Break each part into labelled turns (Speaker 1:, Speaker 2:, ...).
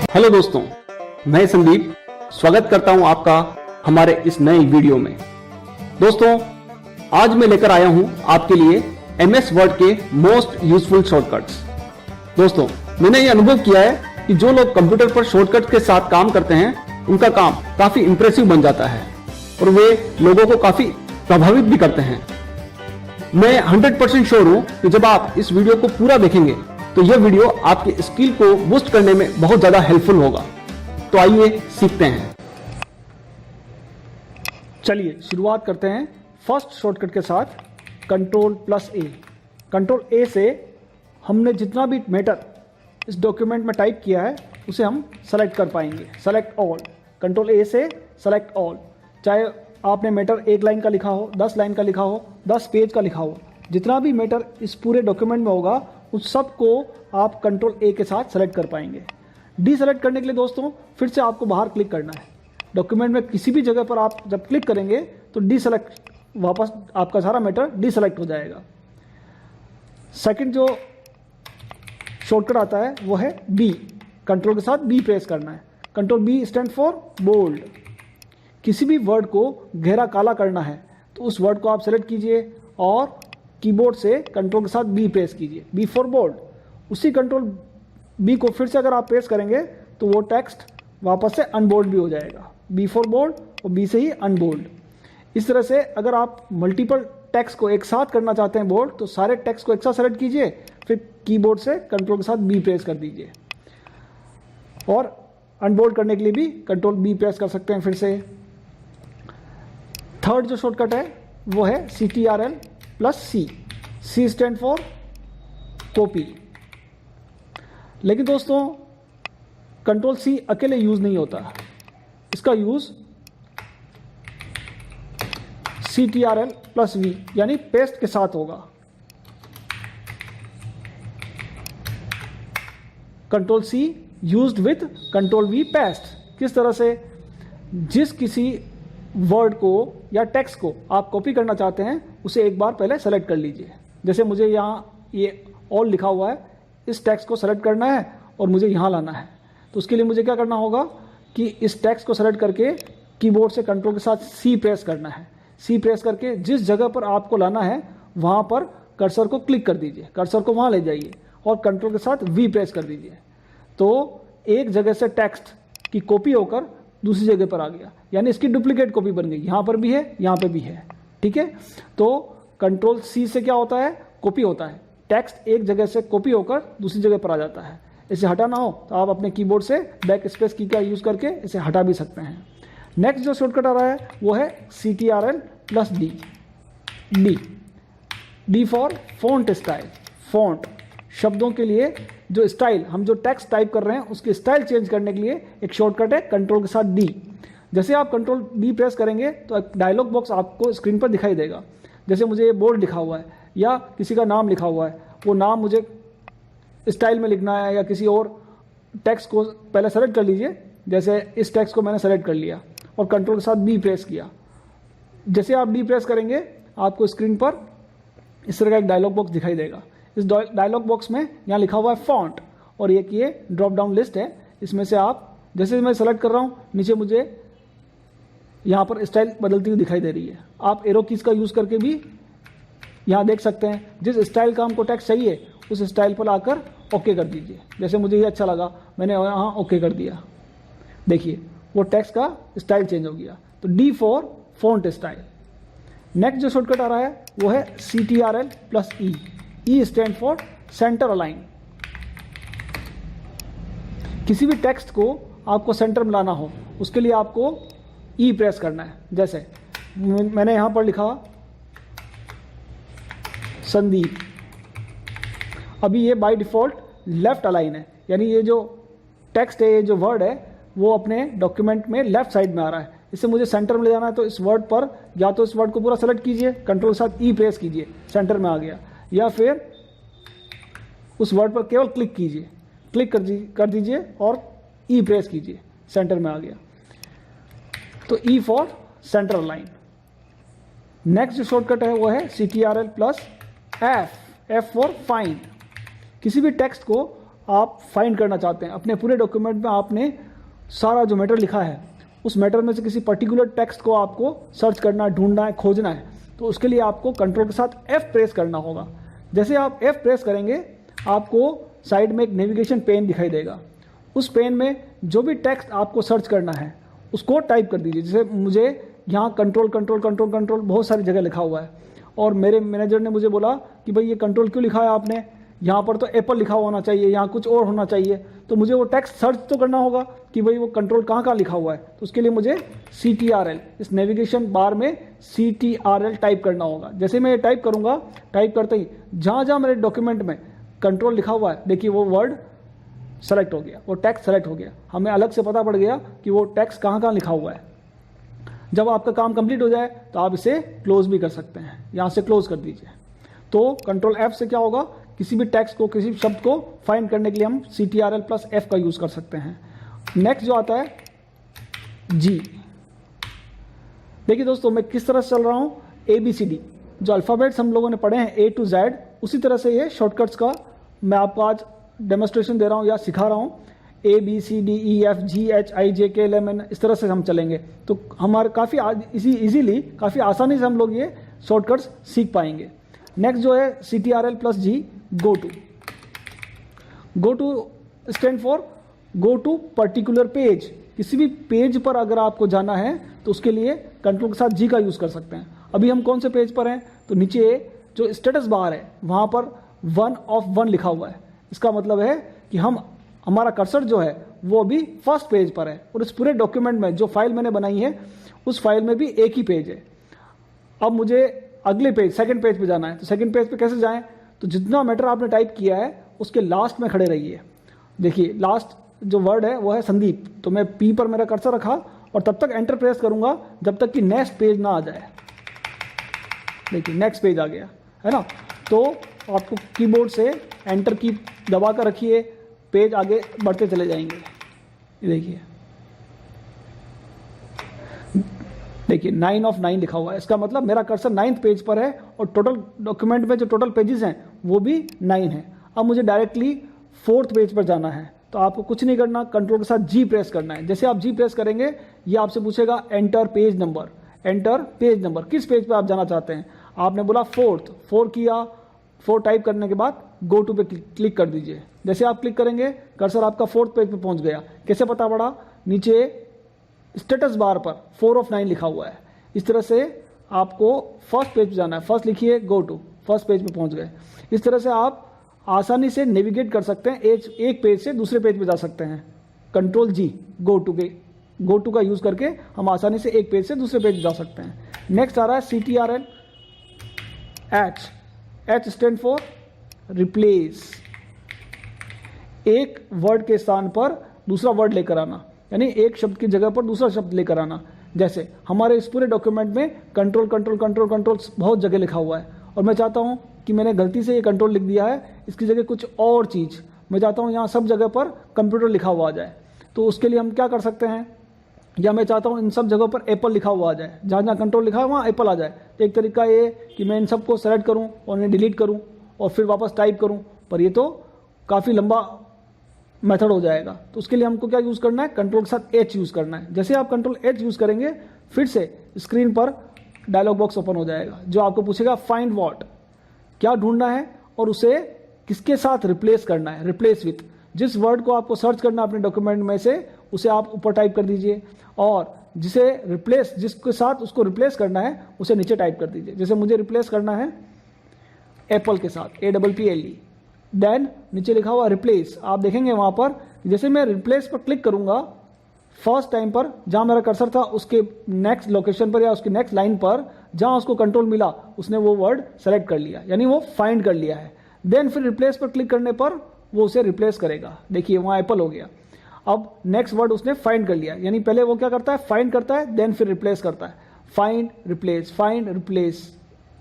Speaker 1: Hello दोस्तों, मैं संदीप स्वागत करता हूं आपका हमारे इस नए वीडियो में। दोस्तों, आज मैं लेकर आया हूं आपके लिए MS वर्ड के मोस्ट यूजफुल शॉर्टकट्स। दोस्तों, मैंने ये अनुभव किया है कि जो लोग कंप्यूटर पर शॉर्टकट के साथ काम करते हैं उनका काम काफी इंप्रेसिव बन जाता है और वे लोगों को काफी प्रभावित भी करते हैं। मैं 100% श्योर हूं कि जब आप इस वीडियो को पूरा देखेंगे तो यह वीडियो आपकी स्किल को बूस्ट करने में बहुत ज्यादा हेल्पफुल होगा। तो आइए सीखते हैं। चलिए शुरुआत करते हैं फर्स्ट शॉर्टकट के साथ, Ctrl+A। Ctrl+A से हमने जितना भी मैटर इस डॉक्यूमेंट में टाइप किया है उसे हम सेलेक्ट कर पाएंगे। सेलेक्ट ऑल, Ctrl+A से सेलेक्ट ऑल। चाहे आपने मैटर 1 लाइन का लिखा हो, 10 लाइन का लिखा हो, 10 पेज का लिखा हो, जितना भी मैटर इस पूरे डॉक्यूमेंट में होगा उस सब को आप Ctrl+A के साथ सेलेक्ट कर पाएंगे। डीसेलेक्ट करने के लिए दोस्तों फिर से आपको बाहर क्लिक करना है। डॉक्यूमेंट में किसी भी जगह पर आप जब क्लिक करेंगे तो डीसेलेक्ट, वापस आपका सारा मैटर डीसेलेक्ट हो जाएगा। सेकंड जो शॉर्टकट आता है वो है B। कंट्रोल के साथ B प्रेस करना है। Ctrl+B stand for bold. किसी भी वर्ड को गहरा काला करना है तो उस वर्ड को आप सेलेक्ट कीजिए और कीबोर्ड से कंट्रोल के साथ B प्रेस कीजिए, B फॉर बोल्ड। उसी Ctrl+B को फिर से अगर आप प्रेस करेंगे तो वो टेक्स्ट वापस से अनबोल्ड भी हो जाएगा। B फॉर बोल्ड और B से ही अनबोल्ड। इस तरह से अगर आप मल्टीपल टेक्स्ट को एक साथ करना चाहते हैं बोल्ड, तो सारे टेक्स्ट को एक साथ सेलेक्ट कीजिए, फिर कीबोर्ड से कंट्रोल के साथ B प्रेस कर दीजिए। और अनबोल्ड करने के लिए भी Ctrl+B प्रेस कर सकते हैं फिर से। थर्ड जो शॉर्टकट है वो है Ctrl+C। C stand for copy. लेकिन दोस्तों Ctrl+C अकेले यूज नहीं होता, इसका यूज Ctrl+V यानी पेस्ट के साथ होगा। Ctrl+C used with Ctrl+V paste. किस तरह से? जिस किसी वर्ड को या टेक्स्ट को आप कॉपी करना चाहते हैं उसे एक बार पहले सेलेक्ट कर लीजिए। जैसे मुझे यहाँ ये ऑल लिखा हुआ है, इस टेक्स्ट को सेलेक्ट करना है और मुझे यहाँ लाना है। तो उसके लिए मुझे क्या करना होगा कि इस टेक्स्ट को सेलेक्ट करके कीबोर्ड से कंट्रोल के साथ C प्रेस करना है। C प्रेस करके जिस जगह पर आपको लाना है वहाँ पर कर्सर को क्लिक कर दीजिए, कर्सर को वहाँ ले जाइए और कंट्रोल के साथ V प्रेस कर दीजिए। तो एक जगह से टेक्स्ट की कॉपी होकर दूसरी जगह पर आ गया, यानी इसकी डुप्लीकेट कॉपी बन गई। यहाँ पर भी है, यहाँ पे भी है। ठीक है, तो Ctrl+C से क्या होता है? कॉपी होता है। टेक्स्ट एक जगह से कॉपी होकर दूसरी जगह पर आ जाता है। इसे हटाना हो तो आप अपने कीबोर्ड से बैक स्पेस की का यूज करके इसे हटा भी सकते हैं। नेक्स्ट जो शॉर्टकट आ रहा है वो है Ctrl+D। D for font style. Font शब्दों के लिए जो स्टाइल, हम जो टेक्स्ट टाइप कर रहे हैं उसकी स्टाइल चेंज करने के लिए एक शॉर्टकट है कंट्रोल के साथ D। जैसे आप Ctrl+D प्रेस करेंगे तो एक डायलॉग बॉक्स आपको स्क्रीन पर दिखाई देगा। जैसे मुझे ये बोल्ड लिखा हुआ है या किसी का नाम लिखा हुआ है, वो नाम मुझे स्टाइल में लिखना है या किसी और टेक्स्ट को पहले सेलेक्ट कर लीजिए। जैसे इस टेक्स्ट को मैंने सेलेक्ट कर लिया और कंट्रोल के साथ B प्रेस किया। जैसे आप D प्रेस करेंगे आपको स्क्रीन पर इस तरह का एक डायलॉग बॉक्स दिखाई देगा। इस डायलॉग बॉक्स में यहाँ लिखा हुआ है फॉन्ट और एक ये ड्रॉप डाउन लिस्ट है। इसमें से आप, जैसे मैं सेलेक्ट कर रहा हूँ, नीचे मुझे यहाँ पर स्टाइल बदलती हुई दिखाई दे रही है। आप एरो कीज का यूज़ करके भी यहाँ देख सकते हैं। जिस स्टाइल का हमको टेक्स्ट चाहिए उस स्टाइल पर आकर ओके कर दीजिए। जैसे मुझे ये अच्छा लगा, मैंने यहाँ ओके कर दिया। देखिए वो टेक्स्ट का स्टाइल चेंज हो गया। तो D for font style. Next जो शॉर्टकट आ रहा है वो है Ctrl+E। E stand for centre align. किसी भी टेक्स्ट को आपको सेंटर में लाना हो उसके लिए आपको E प्रेस करना है। जैसे मैंने यहाँ पर लिखा संदीप। अभी ये बाय डिफ़ॉल्ट लेफ्ट अलाइन है, यानी ये जो टेक्स्ट है, ये जो वर्ड है वो अपने डॉक्यूमेंट में लेफ्ट साइड में आ रहा है। इसे मुझे सेंटर में ले जाना है तो इस वर्ड पर या तो इस वर्ड को पूरा सेलेक्ट कीजिए, कंट्रोल के साथ E प्रेस कीजिए, सेंटर में आ गया, या फिर उस वर्ड पर केवल क्लिक कीजिए, क्लिक कर दीजिए और E प्रेस कीजिए, सेंटर में आ गया। तो E for centre align. Next जो शॉर्टकट है वो है Ctrl+F। F for find. किसी भी टेक्स्ट को आप फाइंड करना चाहते हैं, अपने पूरे डॉक्यूमेंट में आपने सारा जो मैटर लिखा है उस मैटर में से किसी पर्टिकुलर टेक्स्ट को आपको सर्च करना, ढूंढना है, खोजना है, तो उसके लिए आपको कंट्रोल के साथ F प्रेस करना होगा। जैसे आप F प्रेस करेंगे आपको साइड में एक नेविगेशन पेन दिखाई देगा। उस पेन में जो भी टेक्स्ट आपको सर्च करना है उसको टाइप कर दीजिए। जैसे मुझे यहाँ कंट्रोल कंट्रोल कंट्रोल कंट्रोल बहुत सारी जगह लिखा हुआ है और मेरे मैनेजर ने मुझे बोला कि भाई ये कंट्रोल क्यों लिखा है आपने, यहाँ पर तो एप्पल लिखा होना चाहिए, यहाँ कुछ और होना चाहिए। तो मुझे वो टेक्स्ट सर्च तो करना होगा कि भाई वो कंट्रोल कहाँ कहाँ लिखा हुआ है। तो उसके लिए मुझे CTRL, इस नेविगेशन बार में CTRL टाइप करना होगा। जैसे मैं ये टाइप करूँगा, टाइप करते ही जहाँ जहाँ मेरे डॉक्यूमेंट में कंट्रोल लिखा हुआ है, देखिए वो वर्ड सेलेक्ट हो गया, वो टेक्स्ट सेलेक्ट हो गया। हमें अलग से पता पड़ गया कि वो टेक्स्ट कहाँ कहाँ लिखा हुआ है। जब आपका काम कंप्लीट हो जाए तो आप इसे क्लोज भी कर सकते हैं, यहाँ से क्लोज कर दीजिए। तो कंट्रोल F से क्या होगा, किसी भी टेक्स्ट को, किसी भी शब्द को फाइंड करने के लिए हम CTRL+F का यूज़ कर सकते हैं। नेक्स्ट जो आता है G। देखिए दोस्तों, मैं किस तरह से चल रहा हूँ, ABCD जो अल्फ़ाबेट्स हम लोगों ने पढ़े हैं A to Z, उसी तरह से ये शॉर्टकट्स का मैं आपको आज डेमोस्ट्रेशन दे रहा हूँ या सिखा रहा हूँ। ABCDEFGHIJKLMN, इस तरह से हम चलेंगे तो हमारे काफ़ी इजीली, काफ़ी आसानी से हम लोग ये शॉर्टकट्स सीख पाएंगे। नेक्स्ट जो है CTRL+G, go to stand for go to particular page. किसी भी पेज पर अगर आपको जाना है तो उसके लिए कंट्रोल के साथ G का यूज़ कर सकते हैं। अभी हम कौन से पेज पर हैं, तो नीचे जो स्टेटस बार है वहाँ पर 1 of 1 लिखा हुआ है। इसका मतलब है कि हमारा कर्सर जो है वो अभी फर्स्ट पेज पर है और इस पूरे डॉक्यूमेंट में जो फाइल मैंने बनाई है उस फाइल में भी एक ही पेज है। अब मुझे अगले पेज, सेकंड पेज पे जाना है, तो सेकंड पेज पे कैसे जाएं, तो जितना मैटर आपने टाइप किया है उसके लास्ट में खड़े रहिए। देखिए लास्ट जो वर्ड है वो है संदीप, तो मैं P पर मेरा कर्सर रखा और तब तक एंटर प्रेस करूंगा जब तक कि नेक्स्ट पेज ना आ जाए। देखिए नेक्स्ट पेज आ गया है ना। तो आपको कीबोर्ड से एंटर की दबा कर रखिए, पेज आगे बढ़ते चले जाएंगे। ये देखिए 9 of 9 लिखा हुआ है। इसका मतलब मेरा कर्सर 9th पेज पर है और टोटल डॉक्यूमेंट में जो टोटल पेजेस हैं वो भी 9 है। अब मुझे डायरेक्टली 4th पेज पर जाना है, तो आपको कुछ नहीं करना, कंट्रोल के साथ G प्रेस करना है। जैसे आप G प्रेस करेंगे ये आपसे पूछेगा enter page number, enter page number, किस पेज पर आप जाना चाहते हैं। आपने बोला 4th, 4 किया, 4 टाइप करने के बाद गो टू पे क्लिक कर दीजिए। जैसे आप क्लिक करेंगे कर्सर आपका 4th पेज पे पहुंच गया। कैसे पता पड़ा, नीचे स्टेटस बार पर 4 of 9 लिखा हुआ है। इस तरह से आपको फर्स्ट पेज पे जाना है, फर्स्ट लिखिए गो टू, फर्स्ट पेज पे पहुंच गए। इस तरह से आप आसानी से नेविगेट कर सकते हैं, एक पेज से दूसरे पेज पे जा सकते हैं। कंट्रोल G, गो टू का यूज़ करके हम आसानी से एक पेज से दूसरे पेज पे जा सकते हैं। नेक्स्ट आ रहा है CTRL+H स्टैंड फॉर रिप्लेस। एक वर्ड के स्थान पर दूसरा वर्ड लेकर आना, यानी एक शब्द की जगह पर दूसरा शब्द लेकर आना। जैसे हमारे इस पूरे डॉक्यूमेंट में कंट्रोल कंट्रोल कंट्रोल कंट्रोल बहुत जगह लिखा हुआ है और मैं चाहता हूं कि मैंने गलती से ये कंट्रोल लिख दिया है, इसकी जगह कुछ और चीज़ मैं चाहता हूं यहाँ सब जगह पर कंप्यूटर लिखा हुआ आ जाए। तो उसके लिए हम क्या कर सकते हैं, या मैं चाहता हूँ इन सब जगहों पर एप्पल लिखा हुआ आ जाए, जहाँ जहाँ कंट्रोल लिखा है वहाँ एप्पल आ जाए। तो एक तरीका ये कि मैं इन सबको सेलेक्ट करूँ और इन्हें डिलीट करूँ और फिर वापस टाइप करूँ, पर ये तो काफ़ी लंबा मेथड हो जाएगा। तो उसके लिए हमको क्या यूज़ करना है, कंट्रोल के साथ H यूज़ करना है। जैसे आप कंट्रोल H यूज़ करेंगे फिर से स्क्रीन पर डायलॉग बॉक्स ओपन हो जाएगा जो आपको पूछेगा फाइंड व्हाट, क्या ढूंढना है और उसे किसके साथ रिप्लेस करना है, रिप्लेस विथ। जिस वर्ड को आपको सर्च करना है अपने डॉक्यूमेंट में से उसे आप ऊपर टाइप कर दीजिए और जिसे रिप्लेस, जिसके साथ उसको रिप्लेस करना है उसे नीचे टाइप कर दीजिए। जैसे मुझे रिप्लेस करना है एप्पल के साथ, APPLE, देन नीचे लिखा हुआ रिप्लेस। आप देखेंगे वहाँ पर जैसे मैं रिप्लेस पर क्लिक करूँगा फर्स्ट टाइम पर, जहाँ मेरा कर्सर था उसके नेक्स्ट लोकेशन पर या उसकी नेक्स्ट लाइन पर जहाँ उसको कंट्रोल मिला उसने वो वर्ड सेलेक्ट कर लिया, यानी वो फाइंड कर लिया है। देन फिर रिप्लेस पर क्लिक करने पर वो उसे रिप्लेस करेगा। देखिए वहाँ एप्पल हो गया। अब नेक्स्ट वर्ड उसने फाइंड कर लिया, यानी पहले वो क्या करता है, फाइंड करता है, देन फिर रिप्लेस करता है। फाइंड रिप्लेस,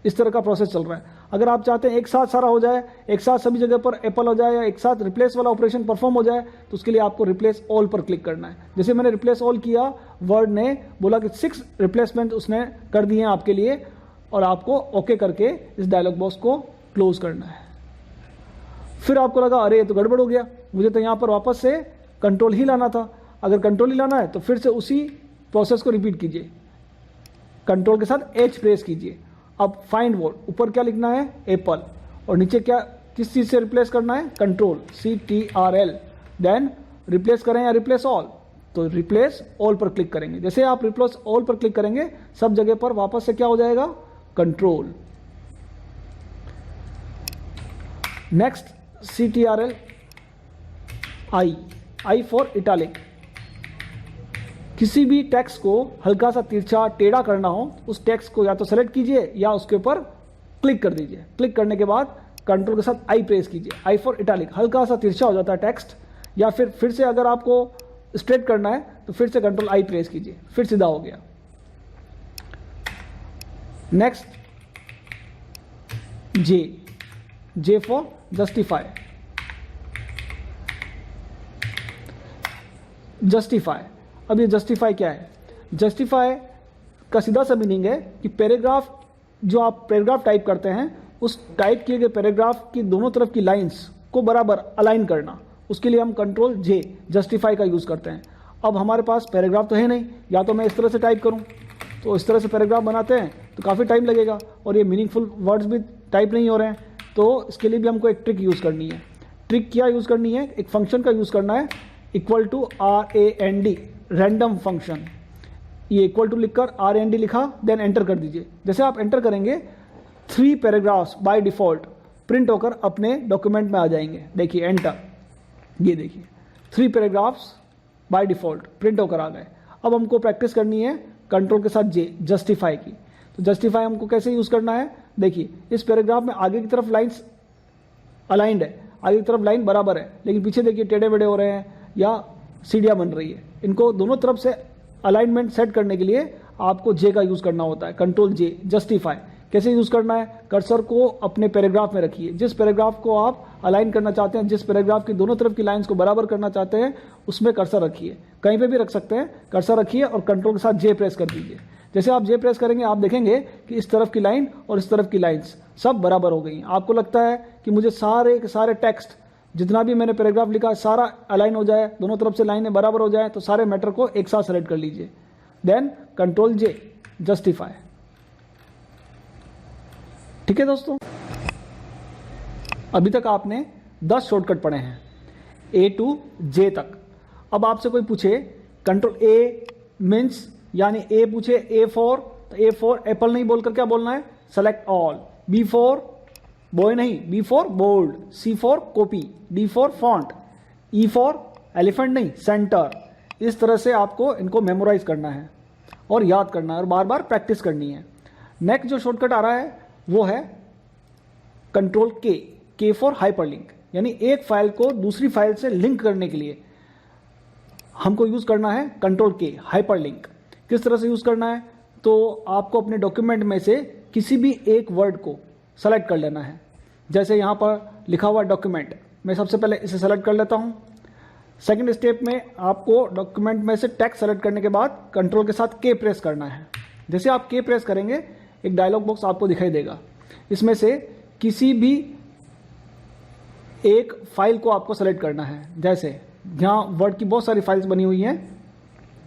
Speaker 1: इस तरह का प्रोसेस चल रहा है। अगर आप चाहते हैं एक साथ सारा हो जाए, एक साथ सभी जगह पर एप्पल हो जाए या एक साथ रिप्लेस वाला ऑपरेशन परफॉर्म हो जाए, तो उसके लिए आपको रिप्लेस ऑल पर क्लिक करना है। जैसे मैंने रिप्लेस ऑल किया, वर्ड ने बोला कि 6 रिप्लेसमेंट उसने कर दिए हैं आपके लिए और आपको ओके करके इस डायलॉग बॉक्स को क्लोज करना है। फिर आपको लगा अरे ये तो गड़बड़ हो गया, मुझे तो यहाँ पर वापस से कंट्रोल ही लाना था। अगर कंट्रोल ही लाना है तो फिर से उसी प्रोसेस को रिपीट कीजिए, कंट्रोल के साथ H प्रेस कीजिए। अब फाइंड वर्ड, ऊपर क्या लिखना है, एप्पल, और नीचे क्या, किस चीज़ से रिप्लेस करना है, कंट्रोल, CTRL। देन रिप्लेस करें या रिप्लेस ऑल, तो रिप्लेस ऑल पर क्लिक करेंगे। जैसे आप रिप्लेस ऑल पर क्लिक करेंगे सब जगह पर वापस से क्या हो जाएगा, control. Next CTRL I for italic. किसी भी टेक्स्ट को हल्का सा तिरछा टेढ़ा करना हो, उस टेक्स्ट को या तो सेलेक्ट कीजिए या उसके ऊपर क्लिक कर दीजिए। क्लिक करने के बाद कंट्रोल के साथ I प्रेस कीजिए, I फॉर इटैलिक। हल्का सा तिरछा हो जाता है टेक्स्ट, या फिर से अगर आपको स्ट्रेट करना है तो फिर से कंट्रोल I प्रेस कीजिए, फिर सीधा हो गया। Next J for justify. Justify, अब ये जस्टिफाई क्या है, जस्टिफाई का सीधा सा मीनिंग है कि पैराग्राफ, जो आप पैराग्राफ टाइप करते हैं, उस टाइप किए गए पैराग्राफ की दोनों तरफ की लाइंस को बराबर अलाइन करना, उसके लिए हम कंट्रोल J जस्टिफाई का यूज़ करते हैं। अब हमारे पास पैराग्राफ तो है नहीं, या तो मैं इस तरह से टाइप करूं, तो इस तरह से पैराग्राफ बनाते हैं तो काफ़ी टाइम लगेगा और ये मीनिंगफुल वर्ड्स भी टाइप नहीं हो रहे हैं। तो इसके लिए भी हमको एक ट्रिक यूज़ करनी है। ट्रिक क्या यूज़ करनी है, एक फंक्शन का यूज़ करना है, equal to RAND, random function. ये इक्वल टू लिखकर RAND लिखा, देन एंटर कर दीजिए। जैसे आप एंटर करेंगे 3 पैराग्राफ्स बाय डिफ़ॉल्ट प्रिंट होकर अपने डॉक्यूमेंट में आ जाएंगे। देखिए एंटर, ये देखिए 3 पैराग्राफ्स बाय डिफ़ॉल्ट प्रिंट होकर आ गए। अब हमको प्रैक्टिस करनी है कंट्रोल के साथ J जस्टिफाई की। तो जस्टिफाई हमको कैसे यूज़ करना है, देखिए इस पैराग्राफ में आगे की तरफ लाइन्स अलाइंड है, आगे की तरफ लाइन बराबर है, लेकिन पीछे देखिए टेढ़े बेढ़े हो रहे हैं या सीढ़ियाँ बन रही है। इनको दोनों तरफ से अलाइनमेंट सेट करने के लिए आपको J का यूज़ करना होता है, कंट्रोल J जस्टिफाई। कैसे यूज़ करना है, कर्सर को अपने पैराग्राफ में रखिए, जिस पैराग्राफ को आप अलाइन करना चाहते हैं, जिस पैराग्राफ की दोनों तरफ की लाइंस को बराबर करना चाहते हैं, उसमें कर्सर रखिए। कहीं पे भी रख सकते हैं, कर्सर रखिए और कंट्रोल के साथ J प्रेस कर दीजिए। जैसे आप J प्रेस करेंगे आप देखेंगे कि इस तरफ की लाइन और इस तरफ की लाइंस सब बराबर हो गई। आपको लगता है कि मुझे सारे के सारे टेक्स्ट, जितना भी मैंने पैराग्राफ लिखा है, सारा अलाइन हो जाए, दोनों तरफ से लाइनें बराबर हो जाए, तो सारे मैटर को एक साथ सेलेक्ट कर लीजिए, देन कंट्रोल J जस्टिफाई। ठीक है दोस्तों, अभी तक आपने 10 शॉर्टकट पढ़े हैं A to J तक। अब आपसे कोई पूछे कंट्रोल A मीन्स, यानी A पूछे A फॉर, तो A फॉर एप्पल नहीं बोलकर क्या बोलना है, select all. B for boy नहीं, B for bold. C for copy, D for font, E for elephant नहीं, सेंटर। इस तरह से आपको इनको मेमोराइज करना है और याद करना है और बार बार प्रैक्टिस करनी है। नेक्स्ट जो शॉर्टकट आ रहा है वो है कंट्रोल K फॉर हाइपरलिंक, यानी एक फाइल को दूसरी फाइल से लिंक करने के लिए हमको यूज करना है कंट्रोल K हाइपरलिंक। किस तरह से यूज करना है, तो आपको अपने डॉक्यूमेंट में से किसी भी एक वर्ड को सेलेक्ट कर लेना है। जैसे यहाँ पर लिखा हुआ डॉक्यूमेंट, मैं सबसे पहले इसे सेलेक्ट कर लेता हूँ। सेकंड स्टेप में आपको डॉक्यूमेंट में से टेक्स्ट सेलेक्ट करने के बाद कंट्रोल के साथ K प्रेस करना है। जैसे आप K प्रेस करेंगे एक डायलॉग बॉक्स आपको दिखाई देगा, इसमें से किसी भी एक फाइल को आपको सेलेक्ट करना है। जैसे यहाँ वर्ड की बहुत सारी फाइल्स बनी हुई हैं,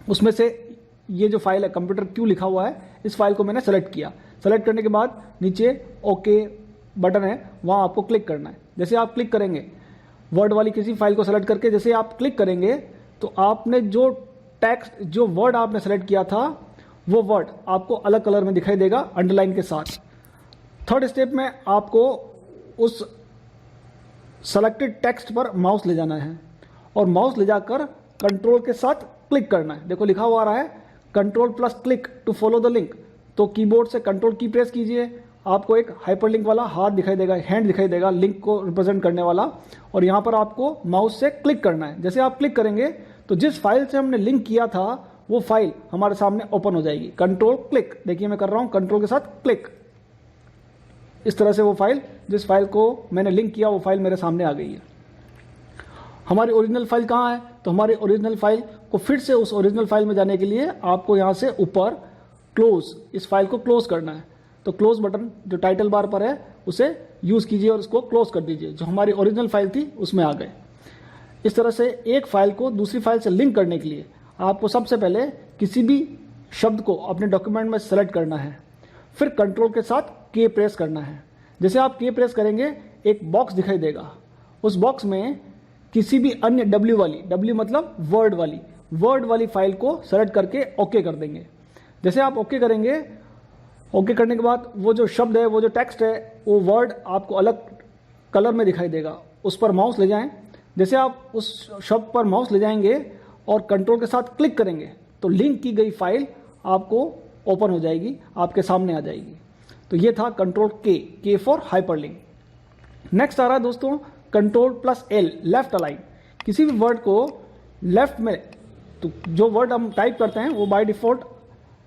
Speaker 1: उसमें से ये जो फाइल है कंप्यूटर क्यू लिखा हुआ है, इस फाइल को मैंने सेलेक्ट किया। सेलेक्ट करने के बाद नीचे ओके बटन है, वहाँ आपको क्लिक करना है। जैसे आप क्लिक करेंगे वर्ड वाली किसी फाइल को सेलेक्ट करके, जैसे आप क्लिक करेंगे तो आपने जो टेक्स्ट, जो वर्ड आपने सेलेक्ट किया था, वो वर्ड आपको अलग कलर में दिखाई देगा अंडरलाइन के साथ। थर्ड स्टेप में आपको उस सेलेक्टेड टेक्स्ट पर माउस ले जाना है और माउस ले जाकर कंट्रोल के साथ क्लिक करना है। देखो लिखा हुआ आ रहा है control plus click to follow the link, तो कीबोर्ड से कंट्रोल की प्रेस कीजिए, आपको एक हाइपरलिंक वाला हाथ दिखाई देगा, हैंड दिखाई देगा लिंक को रिप्रेजेंट करने वाला, और यहाँ पर आपको माउस से क्लिक करना है। जैसे आप क्लिक करेंगे तो जिस फाइल से हमने लिंक किया था वो फाइल हमारे सामने ओपन हो जाएगी। कंट्रोल क्लिक, देखिए मैं कर रहा हूँ कंट्रोल के साथ क्लिक, इस तरह से वो फाइल, जिस फाइल को मैंने लिंक किया वो फाइल मेरे सामने आ गई है। हमारी ओरिजिनल फाइल कहाँ है, तो हमारी ओरिजिनल फाइल को फिर से उस ओरिजिनल फाइल में जाने के लिए आपको यहाँ से ऊपर क्लोज, इस फाइल को क्लोज करना है। तो क्लोज बटन जो टाइटल बार पर है उसे यूज कीजिए और इसको क्लोज कर दीजिए। जो हमारी ओरिजिनल फाइल थी उसमें आ गए। इस तरह से एक फाइल को दूसरी फाइल से लिंक करने के लिए आपको सबसे पहले किसी भी शब्द को अपने डॉक्यूमेंट में सेलेक्ट करना है, फिर कंट्रोल के साथ के प्रेस करना है। जैसे आप के प्रेस करेंगे एक बॉक्स दिखाई देगा, उस बॉक्स में किसी भी अन्य डब्ल्यू वाली, डब्ल्यू मतलब वर्ड वाली फाइल को सेलेक्ट करके ओके कर देंगे। जैसे आप ओके करेंगे, ओके करने के बाद वो जो शब्द है, वो जो टेक्स्ट है, वो वर्ड आपको अलग कलर में दिखाई देगा, उस पर माउस ले जाएं। जैसे आप उस शब्द पर माउस ले जाएंगे और कंट्रोल के साथ क्लिक करेंगे तो लिंक की गई फाइल आपको ओपन हो जाएगी, आपके सामने आ जाएगी। तो ये था कंट्रोल के फॉर हाइपरलिंक। नेक्स्ट आ रहा है दोस्तों control plus L, left align. किसी भी वर्ड को लेफ्ट में, तो जो वर्ड हम टाइप करते हैं वो बाय डिफॉल्ट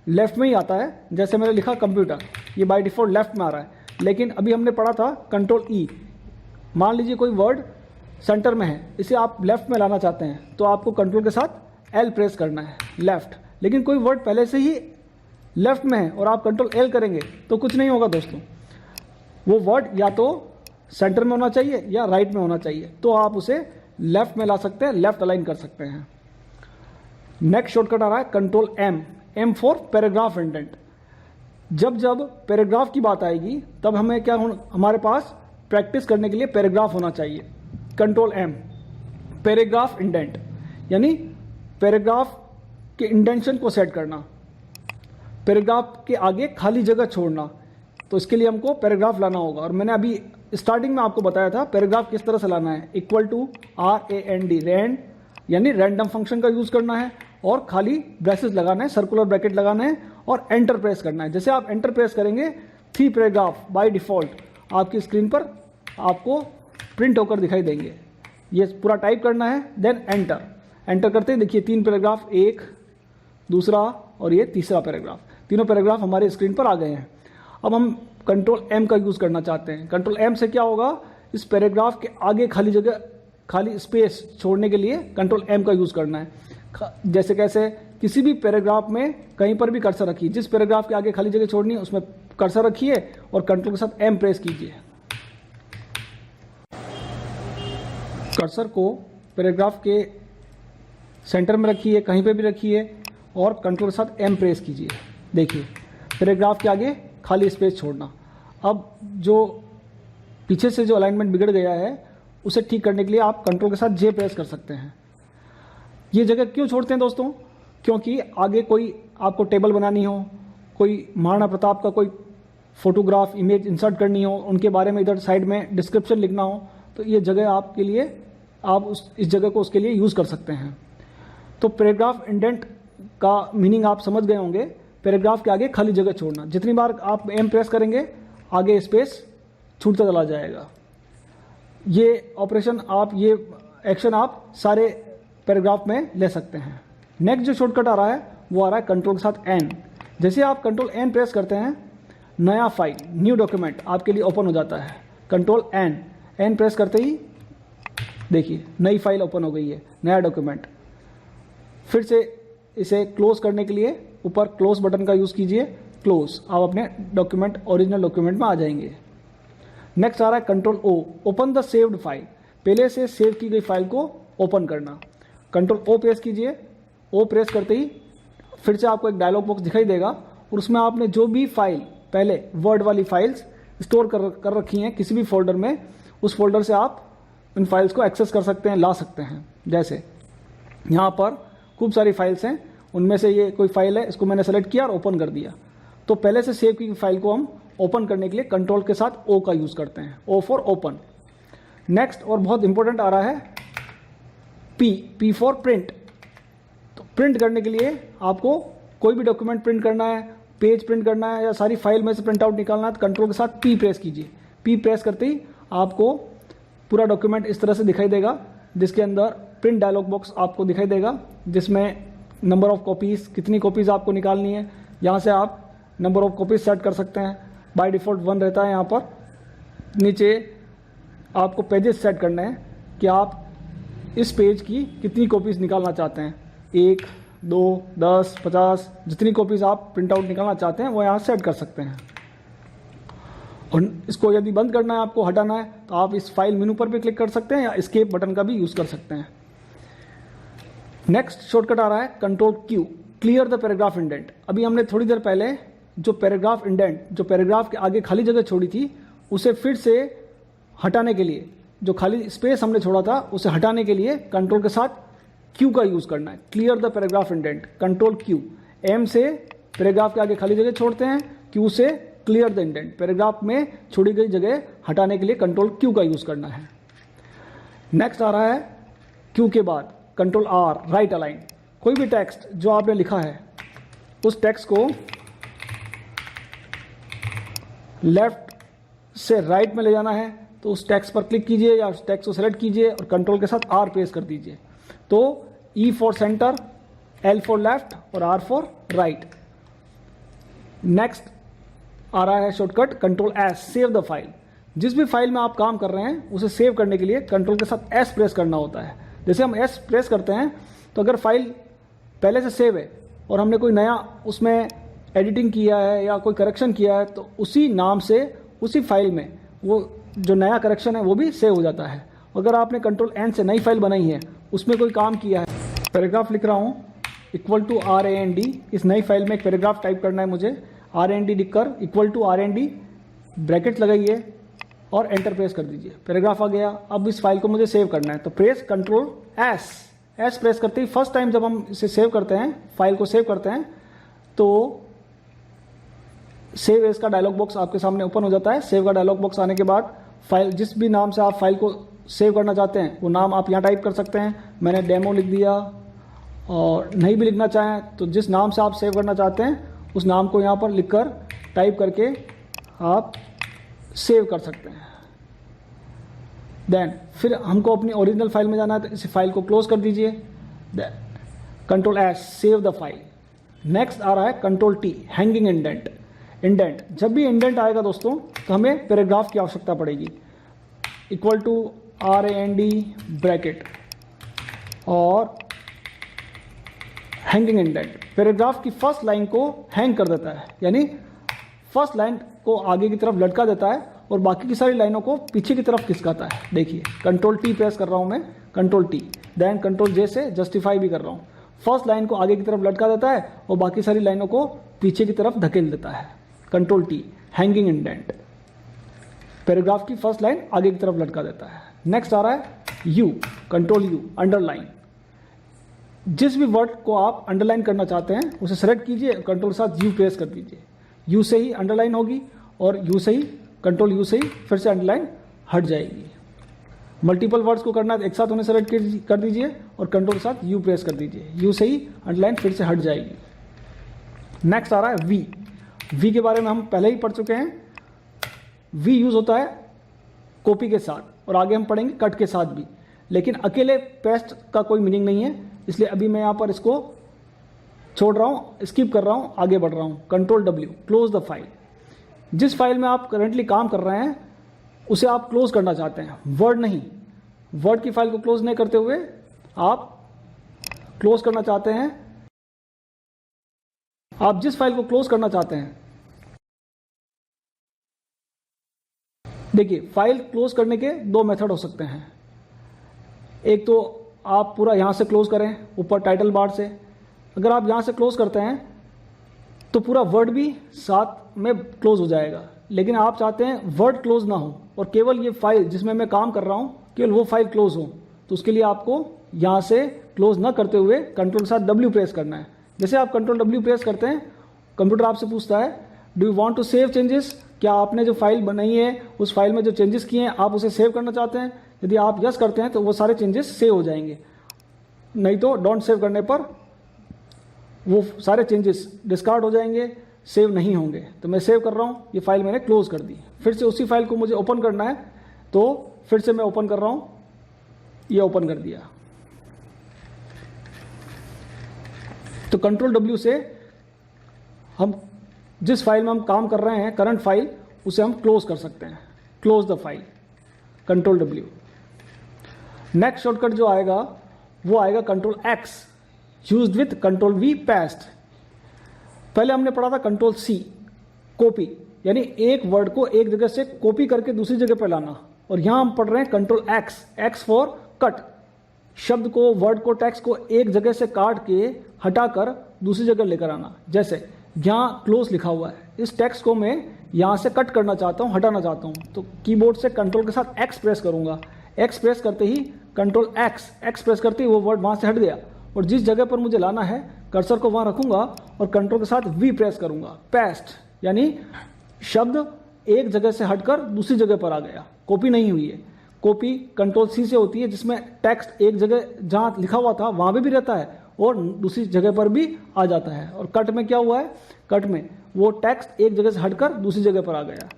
Speaker 1: लेफ्ट में ही आता है। जैसे मैंने लिखा कंप्यूटर, ये बाय डिफॉल्ट लेफ्ट में आ रहा है, लेकिन अभी हमने पढ़ा था कंट्रोल ई। मान लीजिए कोई वर्ड सेंटर में है, इसे आप लेफ्ट में लाना चाहते हैं तो आपको कंट्रोल के साथ एल प्रेस करना है, लेफ्ट। लेकिन कोई वर्ड पहले से ही लेफ्ट में है और आप कंट्रोल एल करेंगे तो कुछ नहीं होगा दोस्तों, वो वर्ड या तो सेंटर में होना चाहिए या राइट में होना चाहिए, तो आप उसे लेफ्ट में ला सकते हैं, लेफ्ट अलाइन कर सकते हैं। नेक्स्ट शॉर्टकट आ रहा है control M for paragraph indent. जब जब पैराग्राफ की बात आएगी तब हमें क्या हमारे पास प्रैक्टिस करने के लिए पैराग्राफ होना चाहिए। कंट्रोल एम, पैराग्राफ इंडेंट, यानी पैराग्राफ के इंडेंशन को सेट करना, पैराग्राफ के आगे खाली जगह छोड़ना। तो इसके लिए हमको पैराग्राफ लाना होगा, और मैंने अभी स्टार्टिंग में आपको बताया था पैराग्राफ किस तरह से लाना है। इक्वल टू RAND, रैंड यानी रैंडम फंक्शन का यूज करना है, और खाली ब्रेसेस लगाना है, सर्कुलर ब्रैकेट लगाना है और एंटर प्रेस करना है। जैसे आप एंटर प्रेस करेंगे 3 पैराग्राफ बाय डिफॉल्ट आपकी स्क्रीन पर आपको प्रिंट होकर दिखाई देंगे। ये पूरा टाइप करना है, देन एंटर करते ही देखिए 3 पैराग्राफ, एक, दूसरा और ये तीसरा पैराग्राफ, तीनों पैराग्राफ हमारे स्क्रीन पर आ गए हैं। अब हम कंट्रोल एम का यूज़ करना चाहते हैं। कंट्रोल एम से क्या होगा, इस पैराग्राफ के आगे खाली जगह, खाली स्पेस छोड़ने के लिए कंट्रोल एम का यूज़ करना है। जैसे कैसे, किसी भी पैराग्राफ में कहीं पर भी कर्सर रखिए, जिस पैराग्राफ के आगे खाली जगह छोड़नी है उसमें कर्सर रखिए और कंट्रोल के साथ एम प्रेस कीजिए। कर्सर को पैराग्राफ के सेंटर में रखिए, कहीं पे भी रखिए और कंट्रोल के साथ एम प्रेस कीजिए। देखिए पैराग्राफ के आगे खाली स्पेस छोड़ना। अब जो पीछे से जो अलाइनमेंट बिगड़ गया है उसे ठीक करने के लिए आप कंट्रोल के साथ जे प्रेस कर सकते हैं। ये जगह क्यों छोड़ते हैं दोस्तों, क्योंकि आगे कोई आपको टेबल बनानी हो, कोई महाराणा प्रताप का कोई फोटोग्राफ, इमेज इंसर्ट करनी हो, उनके बारे में इधर साइड में डिस्क्रिप्शन लिखना हो, तो ये जगह आपके लिए, आप इस जगह को उसके लिए यूज़ कर सकते हैं। तो पैराग्राफ इंडेंट का मीनिंग आप समझ गए होंगे, पैराग्राफ के आगे खाली जगह छोड़ना। जितनी बार आप एम प्रेस करेंगे आगे स्पेस छूटता चला जाएगा। ये ऑपरेशन आप, ये एक्शन आप सारे पैराग्राफ में ले सकते हैं। नेक्स्ट जो शॉर्टकट आ रहा है वो आ रहा है कंट्रोल के साथ एन। जैसे आप कंट्रोल एन प्रेस करते हैं, नया फाइल, न्यू डॉक्यूमेंट आपके लिए ओपन हो जाता है। कंट्रोल एन प्रेस करते ही देखिए नई फाइल ओपन हो गई है, नया डॉक्यूमेंट। फिर से इसे क्लोज करने के लिए ऊपर क्लोज बटन का यूज़ कीजिए, क्लोज, आप अपने डॉक्यूमेंट, ओरिजिनल डॉक्यूमेंट में आ जाएंगे। नेक्स्ट आ रहा है control O, open the saved file, पहले से सेव की गई फाइल को ओपन करना। कंट्रोल ओ प्रेस कीजिए, ओ प्रेस करते ही फिर से आपको एक डायलॉग बॉक्स दिखाई देगा और उसमें आपने जो भी फाइल पहले वर्ड वाली फाइल्स स्टोर कर रखी हैं किसी भी फोल्डर में, उस फोल्डर से आप इन फाइल्स को एक्सेस कर सकते हैं, ला सकते हैं। जैसे यहाँ पर खूब सारी फाइल्स हैं, उनमें से ये कोई फाइल है, इसको मैंने सेलेक्ट किया और ओपन कर दिया। तो पहले से सेव की फाइल को हम ओपन करने के लिए कंट्रोल के साथ ओ का यूज़ करते हैं, ओ फॉर ओपन। नेक्स्ट और बहुत इंपॉर्टेंट आ रहा है पी फॉर प्रिंट। तो प्रिंट करने के लिए आपको कोई भी डॉक्यूमेंट प्रिंट करना है, पेज प्रिंट करना है या सारी फाइल में से प्रिंट आउट निकालना है, तो कंट्रोल के साथ पी प्रेस कीजिए। पी प्रेस करते ही आपको पूरा डॉक्यूमेंट इस तरह से दिखाई देगा, जिसके अंदर प्रिंट डायलॉग बॉक्स आपको दिखाई देगा, जिसमें नंबर ऑफ कॉपीज़, कितनी कॉपीज़ आपको निकालनी है, यहाँ से आप नंबर ऑफ कॉपीज़ सेट कर सकते हैं। बाय डिफ़ॉल्ट 1 रहता है। यहाँ पर नीचे आपको पेजेस सेट करना है कि आप इस पेज की कितनी कॉपीज़ निकालना चाहते हैं, 1, 2, 10, 50, जितनी कॉपीज़ आप प्रिंट आउट निकालना चाहते हैं वो यहाँ सेट कर सकते हैं। और इसको यदि बंद करना है, आपको हटाना है, तो आप इस फाइल मेनू पर भी क्लिक कर सकते हैं या एस्केप बटन का भी यूज़ कर सकते हैं। नेक्स्ट शॉर्टकट आ रहा है control Q, clear the paragraph indent. अभी हमने थोड़ी देर पहले जो पैराग्राफ इंडेंट, जो पैराग्राफ के आगे खाली जगह छोड़ी थी, उसे फिर से हटाने के लिए, जो खाली स्पेस हमने छोड़ा था उसे हटाने के लिए कंट्रोल के साथ क्यू का यूज करना है। Clear the paragraph indent, control Q. M से पैराग्राफ के आगे खाली जगह छोड़ते हैं, क्यू से क्लियर द इंडेंट, पैराग्राफ में छोड़ी गई जगह हटाने के लिए कंट्रोल क्यू का यूज करना है। नेक्स्ट आ रहा है क्यू के बाद कंट्रोल आर, राइट अलाइन। कोई भी टेक्स्ट जो आपने लिखा है उस टेक्स्ट को लेफ्ट से राइट में ले जाना है तो उस टेक्स्ट पर क्लिक कीजिए या उस टेक्स्ट को सेलेक्ट कीजिए और कंट्रोल के साथ आर प्रेस कर दीजिए। तो E for centre, L for left और आर फॉर राइट। नेक्स्ट आ रहा है shortcut control S, save the file. जिस भी फाइल में आप काम कर रहे हैं उसे सेव करने के लिए कंट्रोल के साथ एस प्रेस करना होता है। जैसे हम एस प्रेस करते हैं तो अगर फाइल पहले से सेव है और हमने कोई नया उसमें एडिटिंग किया है या कोई करेक्शन किया है तो उसी नाम से उसी फाइल में वो जो नया करेक्शन है वो भी सेव हो जाता है। अगर आपने कंट्रोल एन से नई फाइल बनाई है, उसमें कोई काम किया है, पैराग्राफ लिख रहा हूँ इक्वल टू RAND, इस नई फाइल में एक पैराग्राफ टाइप करना है मुझे, RAND लिखकर इक्वल टू RAND ब्रैकेट लगाइए और एंटर प्रेस कर दीजिए, पैराग्राफ आ गया। अब इस फाइल को मुझे सेव करना है तो प्रेस कंट्रोल एस प्रेस करते ही फर्स्ट टाइम जब हम इसे सेव करते हैं, फाइल को सेव करते हैं, तो सेव एज का डायलॉग बॉक्स आपके सामने ओपन हो जाता है। सेव का डायलॉग बॉक्स आने के बाद फाइल, जिस भी नाम से आप फाइल को सेव करना चाहते हैं वो नाम आप यहाँ टाइप कर सकते हैं। मैंने डेमो लिख दिया, और नहीं भी लिखना चाहें तो जिस नाम से आप सेव करना चाहते हैं उस नाम को यहाँ पर लिखकर टाइप करके आप सेव कर सकते हैं। देन फिर हमको अपनी ओरिजिनल फाइल में जाना है तो इस फाइल को क्लोज कर दीजिए। Then control S, save the file. Next आ रहा है control T, hanging indent. Indent, जब भी इंडेंट आएगा दोस्तों तो हमें पैराग्राफ की आवश्यकता पड़ेगी। इक्वल टू RAND ब्रैकेट और हैंगिंग इंडेंट पैराग्राफ की फर्स्ट लाइन को हैंग कर देता है, यानी फर्स्ट लाइन को आगे की तरफ लटका देता है और बाकी की सारी लाइनों को पीछे की तरफ खिसकाता है। देखिए कंट्रोल टी प्रेस कर रहा हूं मैं, कंट्रोल टी, देन कंट्रोल जे से जस्टिफाई भी कर रहा हूं। फर्स्ट लाइन को आगे की तरफ लटका देता है और बाकी सारी लाइनों को पीछे की तरफ धकेल देता है। Control T, hanging indent, paragraph की फर्स्ट लाइन आगे की तरफ लटका देता है। नेक्स्ट आ रहा है यू, कंट्रोल यू, अंडरलाइन। जिस भी वर्ड को आप अंडरलाइन करना चाहते हैं उसे सेलेक्ट कीजिए, कंट्रोल के साथ यू प्रेस कर दीजिए। यू से ही अंडरलाइन होगी और यू से ही, कंट्रोल यू से ही फिर से अंडरलाइन हट जाएगी। मल्टीपल वर्ड्स को करना है एक साथ उन्हें सेलेक्ट कर दीजिए और कंट्रोल के साथ यू प्रेस कर दीजिए, यू से ही अंडरलाइन फिर से हट जाएगी। नेक्स्ट आ रहा है वी। वी के बारे में हम पहले ही पढ़ चुके हैं। वी यूज होता है कॉपी के साथ और आगे हम पढ़ेंगे कट के साथ भी, लेकिन अकेले पेस्ट का कोई मीनिंग नहीं है, इसलिए अभी मैं यहाँ पर इसको छोड़ रहा हूँ, स्किप कर रहा हूँ, आगे बढ़ रहा हूँ। Control W, close the file. जिस फाइल में आप करंटली काम कर रहे हैं उसे आप क्लोज करना चाहते हैं, वर्ड नहीं, वर्ड की फाइल को क्लोज नहीं करते हुए आप क्लोज करना चाहते हैं। आप जिस फाइल को क्लोज करना चाहते हैं, देखिए फाइल क्लोज करने के दो मेथड हो सकते हैं। एक तो आप पूरा यहाँ से क्लोज करें, ऊपर टाइटल बार से। अगर आप यहाँ से क्लोज करते हैं तो पूरा वर्ड भी साथ में क्लोज हो जाएगा, लेकिन आप चाहते हैं वर्ड क्लोज ना हो और केवल ये फाइल जिसमें मैं काम कर रहा हूँ केवल वो फाइल क्लोज हो, तो उसके लिए आपको यहाँ से क्लोज ना करते हुए कंट्रोल के साथ W प्रेस करना है। जैसे आप कंट्रोल W प्रेस करते हैं, कंप्यूटर आपसे पूछता है do you want to save changes, क्या आपने जो फाइल बनाई है उस फाइल में जो चेंजेस किए हैं आप उसे सेव करना चाहते हैं। यदि आप यस करते हैं तो वो सारे चेंजेस सेव हो जाएंगे, नहीं तो डोंट सेव करने पर वो सारे चेंजेस डिस्कार्ड हो जाएंगे, सेव नहीं होंगे। तो मैं सेव कर रहा हूँ, ये फाइल मैंने क्लोज कर दी। फिर से उसी फाइल को मुझे ओपन करना है तो फिर से मैं ओपन कर रहा हूँ, ये ओपन कर दिया। तो कंट्रोल W से हम जिस फाइल में हम काम कर रहे हैं, करंट फाइल, उसे हम क्लोज कर सकते हैं। Close the file, control W। Next shortcut जो आएगा वो आएगा control X, used with control V, paste. पहले हमने पढ़ा था कंट्रोल C, कॉपी, यानी एक वर्ड को एक जगह से कॉपी करके दूसरी जगह पर लाना, और यहां हम पढ़ रहे हैं control X, X for cut, शब्द को, वर्ड को, टेक्स्ट को एक जगह से काट के हटाकर दूसरी जगह लेकर आना। जैसे यहाँ क्लोज लिखा हुआ है, इस टेक्स्ट को मैं यहाँ से कट करना चाहता हूँ, हटाना चाहता हूँ, तो कीबोर्ड से कंट्रोल के साथ एक्स प्रेस करूँगा। एक्स प्रेस करते ही कंट्रोल एक्स प्रेस करते ही वो वर्ड वहाँ से हट गया, और जिस जगह पर मुझे लाना है कर्सर को वहाँ रखूँगा और कंट्रोल के साथ वी प्रेस करूँगा। पेस्ट यानी शब्द एक जगह से हटकर दूसरी जगह पर आ गया, कॉपी नहीं हुई है। कॉपी कंट्रोल सी से होती है, जिसमें टेक्स्ट एक जगह जहाँ लिखा हुआ था वहाँ पे भी रहता है और दूसरी जगह पर भी आ जाता है। और कट में क्या हुआ है, कट में वो टेक्स्ट एक जगह से हटकर दूसरी जगह पर आ गया।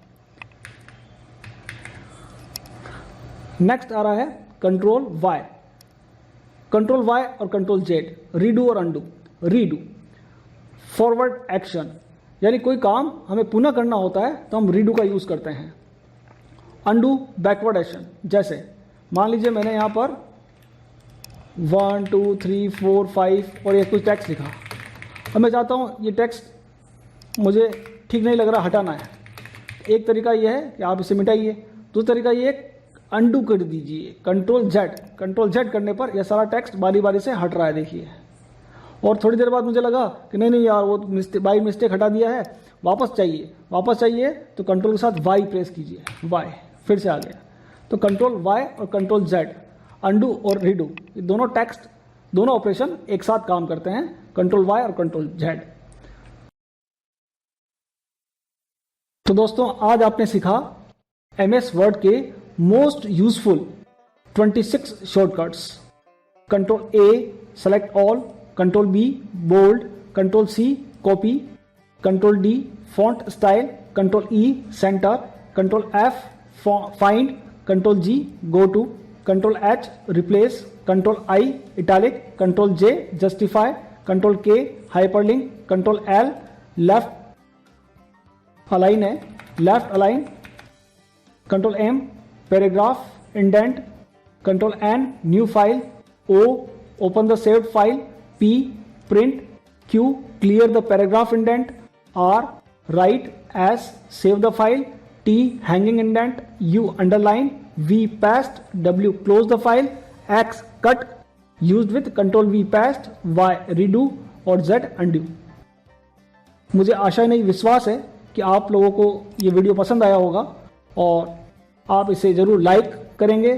Speaker 1: नेक्स्ट आ रहा है कंट्रोल वाई। कंट्रोल वाई और कंट्रोल जेड, रीडू और अंडू। रीडू फॉरवर्ड एक्शन, यानी कोई काम हमें पुनः करना होता है तो हम रीडू का यूज करते हैं। अंडू बैकवर्ड एक्शन, जैसे मान लीजिए मैंने यहाँ पर 1 2 3 4 5 और ये कुछ टेक्स्ट लिखा, अब मैं चाहता हूँ ये टेक्स्ट मुझे ठीक नहीं लग रहा, हटाना है। एक तरीका ये है कि आप इसे मिटाइए, दूसरा तरीका ये अंडू कर दीजिए, कंट्रोल जेड करने पर यह सारा टेक्स्ट बारी बारी से हट रहा है, देखिए। और थोड़ी देर बाद मुझे लगा कि नहीं यार वो बाई मिस्टेक हटा दिया है, वापस चाहिए तो कंट्रोल के साथ वाई प्रेस कीजिए, वाई फिर से आ गया। तो कंट्रोल वाई और कंट्रोल जेड, अंडू और रीडू, ये दोनों टेक्स्ट, दोनों ऑपरेशन एक साथ काम करते हैं, कंट्रोल वाई और कंट्रोल जेड। तो दोस्तों आज आपने सीखा MS वर्ड के most useful 26 shortcuts. Control A select all, control B bold, control C copy, control D font style, control E centre, control F find, control G go to, control H replace, control I italic, control J justify, control K hyperlink, control L left align है, left align, control M paragraph indent, control N new file, O open the saved file, P print, Q clear the paragraph indent, R right as save the file, T hanging indent, U underline, V paste, W close the file, X cut used with control V paste, Y redo और Z undo. मुझे आशा नहीं विश्वास है कि आप लोगों को ये वीडियो पसंद आया होगा और आप इसे ज़रूर लाइक करेंगे,